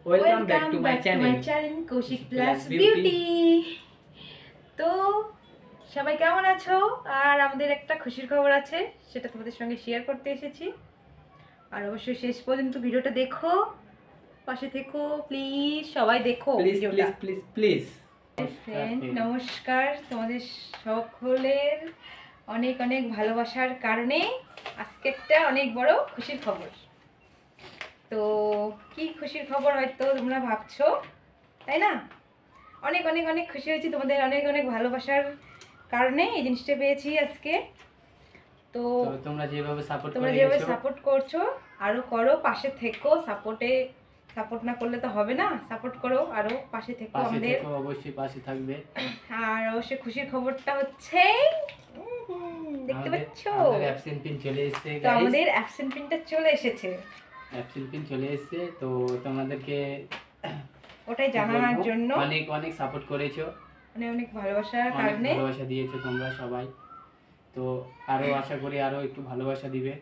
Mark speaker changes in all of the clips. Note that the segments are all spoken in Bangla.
Speaker 1: Welcome back to my channel
Speaker 2: Koushik plus beauty. তো সবাই কেমন আছো? আর আমাদের একটা খুশির খবর আছে, সেটা তোমাদের সঙ্গে শেয়ার করতে এসেছি। আর অবশ্যই শেষ পর্যন্ত ভিডিওটা দেখো, পাশে থেকো প্লিজ, সবাই দেখো ভিডিওটা।
Speaker 1: প্লিজ
Speaker 2: ফ্রেন্ড নমস্কার, তোমাদের সকলের অনেক অনেক ভালোবাসার কারণে আজকে একটা অনেক বড় খুশির খবর। তো কি খুশির খবর হয়তো তোমরা ভাবছো, তাই না? অনেক অনেক অনেক খুশি হয়েছি, তোমাদের অনেক অনেক ভালোবাসার কারণে এই জিনিসটা পেয়েছি আজকে। তো
Speaker 1: তোমরা যেভাবে
Speaker 2: সাপোর্ট করছো আরো করো, পাশে থেকো। সাপোর্ট না করলে তো হবে না, সাপোর্ট করো, আরো পাশে থেকো আমাদের,
Speaker 1: অবশ্যই পাশে থাকবে।
Speaker 2: আর অবশ্যই খুশির খবরটা হচ্ছে দেখতে পাচ্ছ,
Speaker 1: আমাদের অ্যাবসেন্ট পিন চলে এসেছে
Speaker 2: তো আমাদের অ্যাবসেন্ট পিনটা চলে এসেছে।
Speaker 1: অ্যাবসেন্ট পিন চলে এসেছে, তো তোমাদেরকে
Speaker 2: ওটাই জানানোর জন্য
Speaker 1: অনেক অনেক সাপোর্ট করেছো,
Speaker 2: অনেক অনেক ভালোবাসার কারণে
Speaker 1: ভালোবাসা দিয়েছো তোমরা সবাই। তো আরো আশা করি আরো একটু ভালোবাসা দিবে।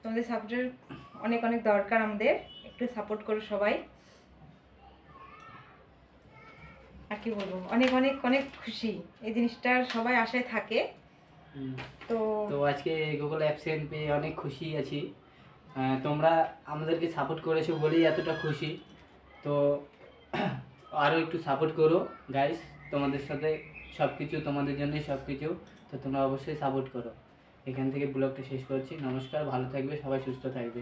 Speaker 2: তোমাদের সাপোর্টের অনেক অনেক দরকার, আমাদের একটু সাপোর্ট করো সবাই। আর কি বলবো, অনেক অনেক অনেক খুশি, এই জিনিসটার সবাই আশায় থাকে। তো
Speaker 1: আজকে গুগল অ্যাপসেন্ট পেয়ে অনেক খুশি আছি। তোমরা আমাদেরকে সাপোর্ট করেছো বলেই এতটা খুশি। তো আরও একটু সাপোর্ট করো গাইস, তোমাদের সাথে সব কিছু, তোমাদের জন্যই সব কিছু। তো তোমরা অবশ্যই সাপোর্ট করো। এখান থেকে ব্লগটা শেষ করছি। নমস্কার, ভালো থাকবে সবাই, সুস্থ থাকবে।